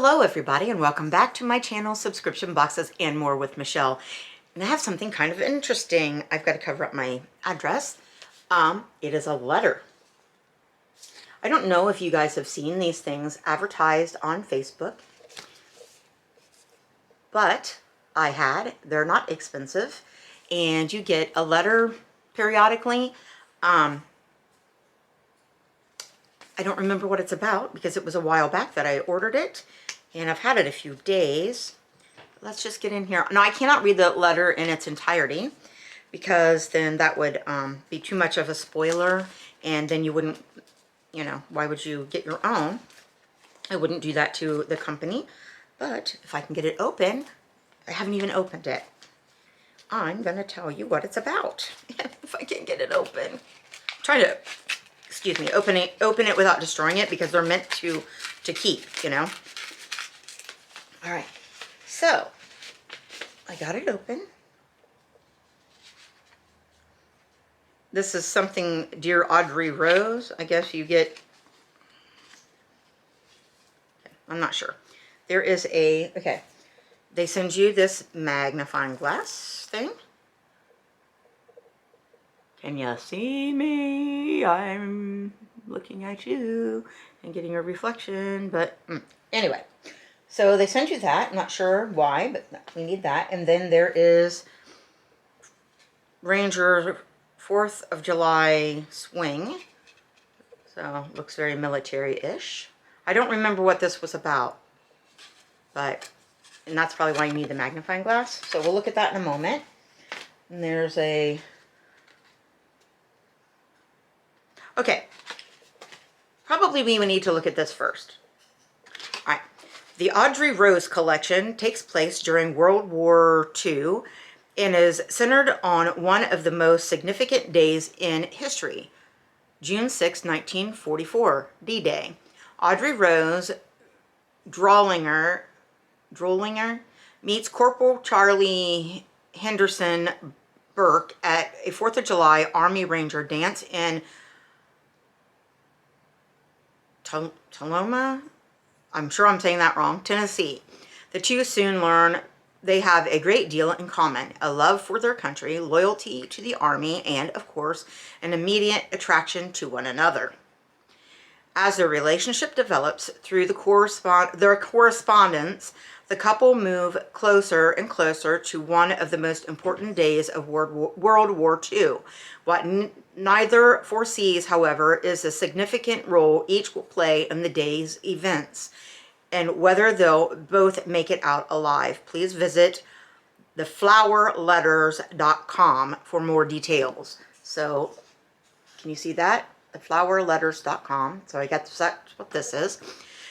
Hello everybody and welcome back to my channel, Subscription Boxes and More with Michelle. And I have something kind of interesting. I've got to cover up my address. It is a letter. I don't know if you guys have seen these things advertised on Facebook, but I had. They're not expensive and you get a letter periodically. I don't remember what it's about because it was a while back that I ordered it and I've had it a few days. Let's just get in here. Now I cannot read the letter in its entirety because then that would be too much of a spoiler and then you wouldn't, you know, why would you get your own? I wouldn't do that to the company, but if I can get it open, I haven't even opened it. I'm gonna tell you what it's about if I can get it open. I'm trying to, excuse me, open it without destroying it because they're meant to keep, you know. All right, so I got it open. This is something, Dear Audrey Rose. I guess you get, I'm not sure. There is a, okay, they send you this magnifying glass thing. Can you see me? I'm looking at you and getting a reflection, but anyway. So they send you that. I'm not sure why, but we need that. And then there is Ranger 4th of July swing. So looks very military-ish. I don't remember what this was about, but, and that's probably why you need the magnifying glass. So we'll look at that in a moment. And there's a, okay, probably we would need to look at this first. All right. The Audrey Rose collection takes place during World War II and is centered on one of the most significant days in history, June 6, 1944, D-Day. Audrey Rose Drollinger meets Corporal Charlie Henderson Burke at a 4th of July Army Ranger dance in Tullahoma, I'm sure I'm saying that wrong, Tennessee. The two soon learn they have a great deal in common, a love for their country, loyalty to the Army, and, of course, an immediate attraction to one another. As their relationship develops through their correspondence, the couple move closer and closer to one of the most important days of World War II. What neither foresees, however, is the significant role each will play in the day's events and whether they'll both make it out alive. Please visit theflowerletters.com for more details. So, can you see that? Theflowerletters.com. So I got that's what this is.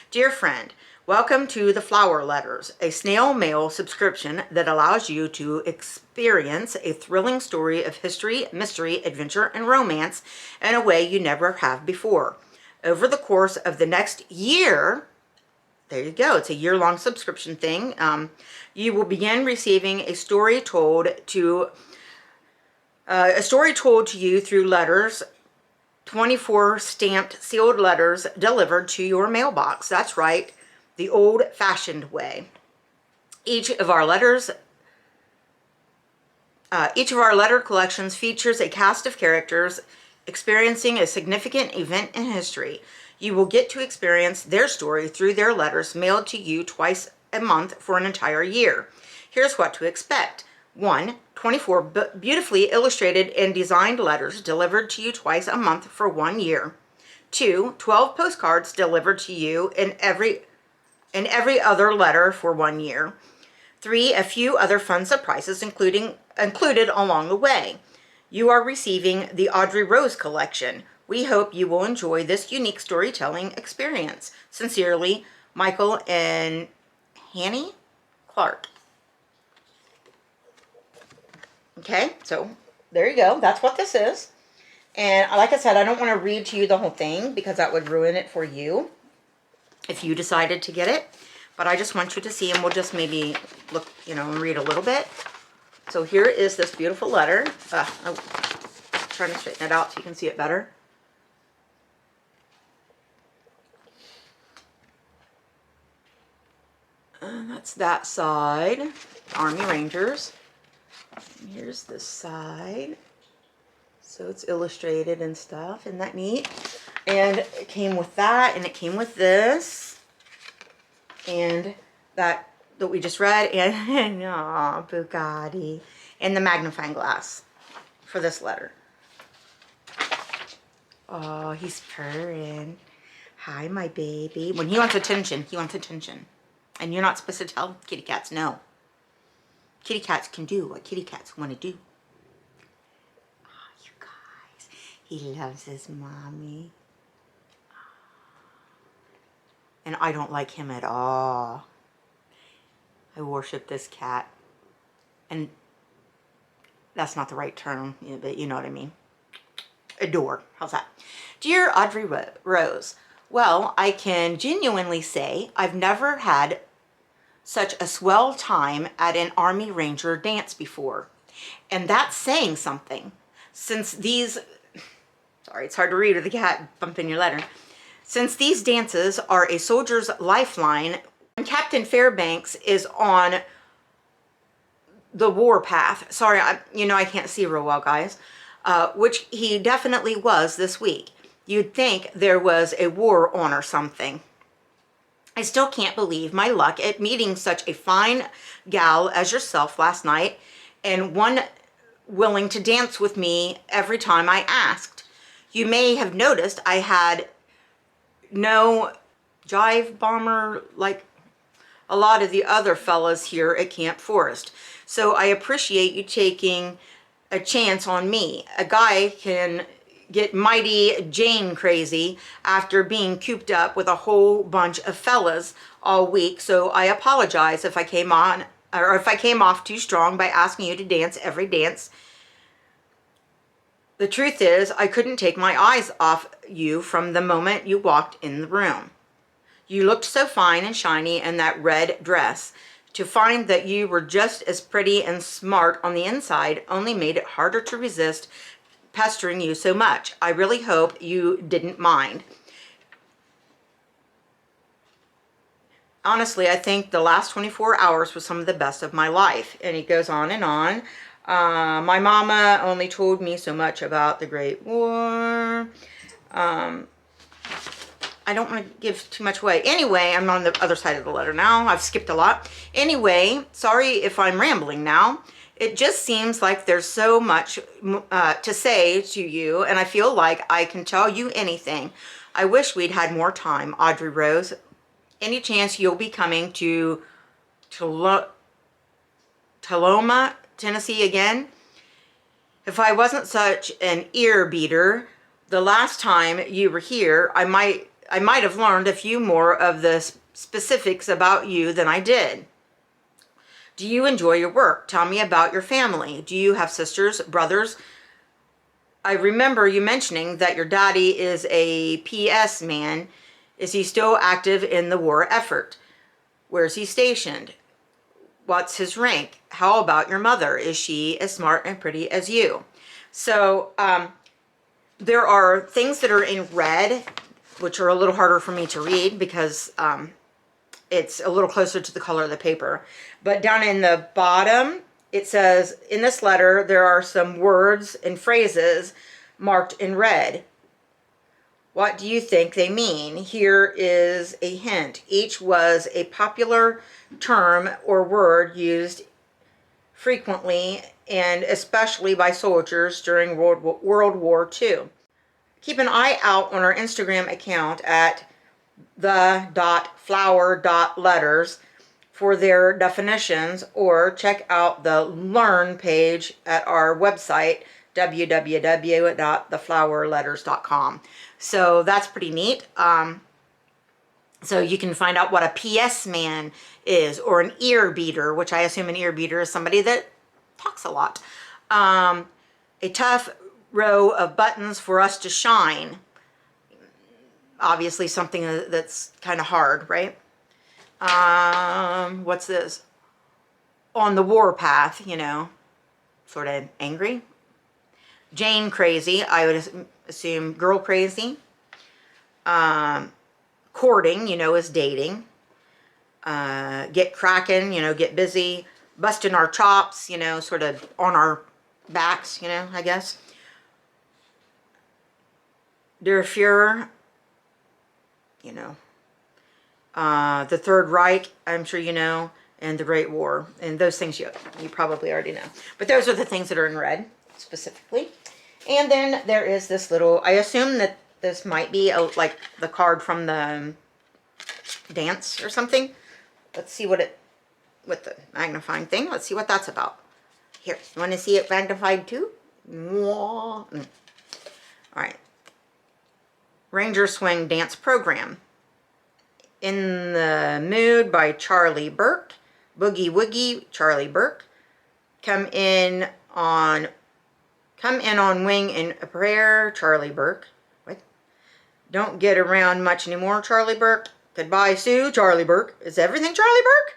Dear friend, welcome to The Flower Letters, a snail mail subscription that allows you to experience a thrilling story of history, mystery, adventure, and romance in a way you never have before. Over the course of the next year, there you go, it's a year-long subscription thing, you will begin receiving a story told to you through letters, 24 stamped sealed letters delivered to your mailbox. That's right, the old-fashioned way. Each of our letter collections features a cast of characters experiencing a significant event in history. You will get to experience their story through their letters mailed to you twice a month for an entire year. Here's what to expect. 1. 24 beautifully illustrated and designed letters delivered to you twice a month for 1 year. 2. 12 postcards delivered to you in every other letter for 1 year. 3. A few other fun surprises included along the way. You are receiving the Audrey Rose collection. We hope you will enjoy this unique storytelling experience. Sincerely, Michael and Hanny Clark. Okay, so there you go. That's what this is. And like I said, I don't want to read to you the whole thing because that would ruin it for you if you decided to get it. But I just want you to see, and we'll just maybe look, you know, and read a little bit. So here is this beautiful letter. I'm trying to straighten it out so you can see it better. That's that side, Army Rangers. And here's this side. So it's illustrated and stuff. Isn't that neat? And it came with that, and it came with this. And that we just read, and oh, Bugatti. And the magnifying glass for this letter. Oh, he's purring. Hi, my baby. When he wants attention, he wants attention. And you're not supposed to tell kitty cats no. Kitty cats can do what kitty cats want to do. Oh, you guys. He loves his mommy. And I don't like him at all. I worship this cat. And that's not the right term, but you know what I mean. Adore. How's that? Dear Audrey Rose, well, I can genuinely say I've never had such a swell time at an Army Ranger dance before. And that's saying something. Since these, sorry, it's hard to read with the cat bumping your letter. Since these dances are a soldier's lifeline, when Captain Fairbanks is on the war path, sorry, I can't see real well, guys, which he definitely was this week. You'd think there was a war on or something. I still can't believe my luck at meeting such a fine gal as yourself last night, and one willing to dance with me every time I asked. You may have noticed I had no jive bomber like a lot of the other fellas here at Camp Forest. So I appreciate you taking a chance on me. A guy can get mighty Jane crazy after being cooped up with a whole bunch of fellas all week. So I apologize if I came on, or if I came off too strong by asking you to dance every dance. The truth is, I couldn't take my eyes off you from the moment you walked in the room. You looked so fine and shiny in that red dress. To find that you were just as pretty and smart on the inside only made it harder to resist pestering you so much. I really hope you didn't mind. Honestly, I think the last 24 hours was some of the best of my life. And he goes on and on. My mama only told me so much about the Great War. I don't want to give too much away. Anyway, I'm on the other side of the letter now. I've skipped a lot. Anyway, sorry if I'm rambling now. It just seems like there's so much to say to you, and I feel like I can tell you anything. I wish we'd had more time, Audrey Rose. Any chance you'll be coming to Tullahoma, Tennessee again? If I wasn't such an ear beater the last time you were here, I might have learned a few more of the specifics about you than I did. Do you enjoy your work? Tell me about your family. Do you have sisters, brothers? I remember you mentioning that your daddy is a PS man. Is he still active in the war effort? Where's he stationed? What's his rank? How about your mother? Is she as smart and pretty as you? So there are things that are in red, which are a little harder for me to read because it's a little closer to the color of the paper. But down in the bottom, it says, in this letter, there are some words and phrases marked in red. What do you think they mean? Here is a hint. Each was a popular term or word used frequently and especially by soldiers during World War II. Keep an eye out on our Instagram account at the.flower.letters for their definitions, or check out the Learn page at our website, www.theflowerletters.com. So that's pretty neat. So you can find out what a PS man is, or an ear beater, which I assume an ear beater is somebody that talks a lot. A tough row of buttons for us to shine. Obviously something that's kind of hard, right? What's this? On the war path, sort of angry. Jane crazy, I would assume girl crazy. Courting, is dating. get cracking, you know, get busy, busting our chops, you know, sort of on our backs, you know, I guess. Der Fuhrer, you know, the Third Reich, I'm sure you know, and the Great War, and those things you probably already know. But those are the things that are in red, specifically. And then there is this little, I assume that this might be like the card from the dance or something. Let's see what it, with the magnifying thing, let's see what that's about. Here, you want to see it magnified too? All right. Ranger Swing Dance Program. In the Mood by Charlie Burke. Boogie Woogie, Charlie Burke. Come in on Wing in a Prayer, Charlie Burke. What? Don't get around much anymore, Charlie Burke. Goodbye, Sue, Charlie Burke. Is everything Charlie Burke?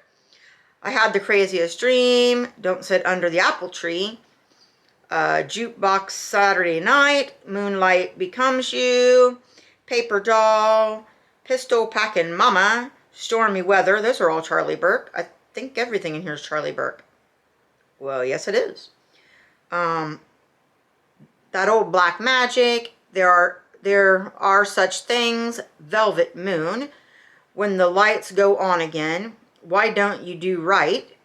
I had the craziest dream. Don't sit under the apple tree. Jukebox Saturday Night. Moonlight Becomes You. Paper Doll. Pistol Packin' Mama. Stormy Weather. Those are all Charlie Burke. I think everything in here is Charlie Burke. Well, yes it is. That Old Black Magic. There are such things. Velvet Moon. When the Lights Go On Again. Why Don't You Do Right?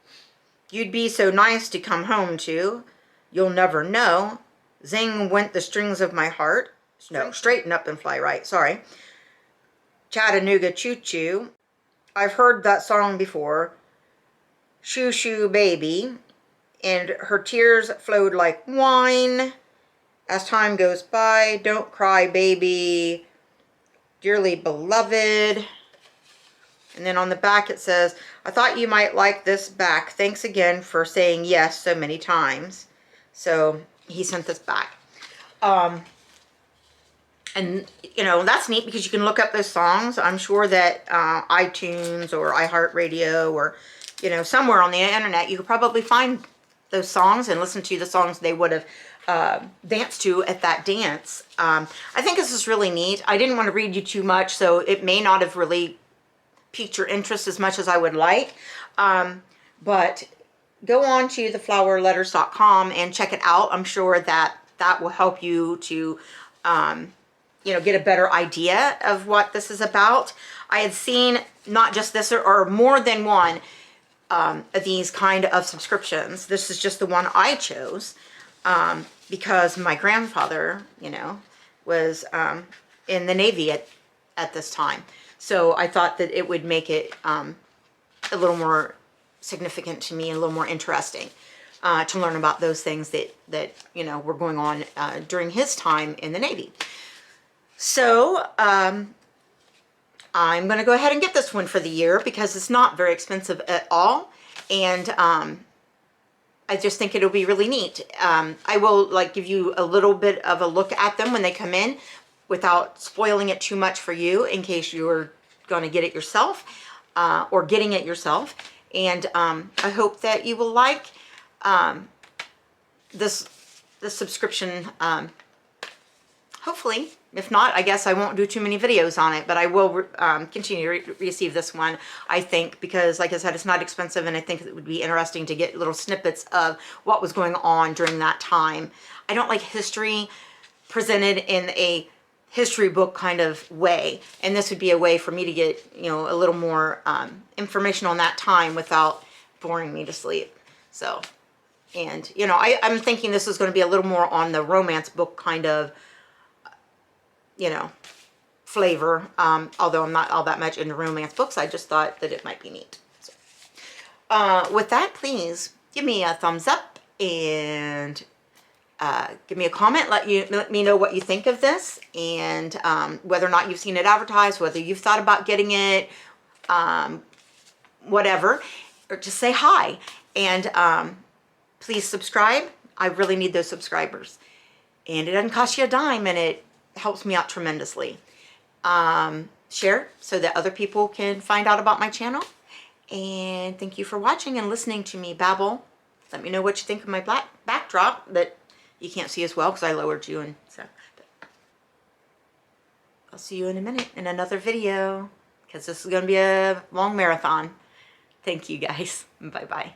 You'd Be So Nice to Come Home To. You'll Never Know. Zing Went the Strings of My Heart. No, Straighten Up and Fly Right. Sorry. Chattanooga Choo Choo. I've heard that song before. Shoo Shoo Baby. And her tears flowed like wine. As time goes by. Don't Cry Baby. Dearly Beloved. And then on the back it says, I thought you might like this back. Thanks again for saying yes so many times. So he sent this back. And, you know, that's neat because you can look up those songs. I'm sure that iTunes or iHeartRadio or, you know, somewhere on the internet, you could probably find those songs and listen to the songs they would have danced to at that dance. I think this is really neat. I didn't want to read you too much, so it may not have really piqued your interest as much as I would like. But go on to theflowerletters.com and check it out. I'm sure that that will help you to you know, get a better idea of what this is about. I had seen not just this or more than one of these kind of subscriptions. This is just the one I chose because my grandfather, you know, was in the Navy at this time. So I thought that it would make it a little more significant to me and a little more interesting to learn about those things that you know, were going on during his time in the Navy. So I'm going to go ahead and get this one for the year because it's not very expensive at all. And I just think it'll be really neat. I will like give you a little bit of a look at them when they come in without spoiling it too much for you in case you're going to get it yourself or getting it yourself. And I hope that you will like this subscription. Hopefully. If not, I guess I won't do too many videos on it, but I will continue to receive this one, I think, because like I said, it's not expensive, and I think it would be interesting to get little snippets of what was going on during that time. I don't like history presented in a history book kind of way, and this would be a way for me to get, you know, a little more information on that time without boring me to sleep. So, and, you know, I'm thinking this is going to be a little more on the romance book kind of, you know, flavor, although I'm not all that much into romance books. I just thought that it might be neat. So, with that, please give me a thumbs up and give me a comment. Let me know what you think of this, and whether or not you've seen it advertised, whether you've thought about getting it, whatever, or just say hi. And please subscribe. I really need those subscribers, and it doesn't cost you a dime, and it helps me out tremendously. Share so that other people can find out about my channel. And thank you for watching and listening to me babble. Let me know what you think of my backdrop that you can't see as well because I lowered you, and so I'll see you in a minute in another video because this is going to be a long marathon. Thank you guys. Bye-bye.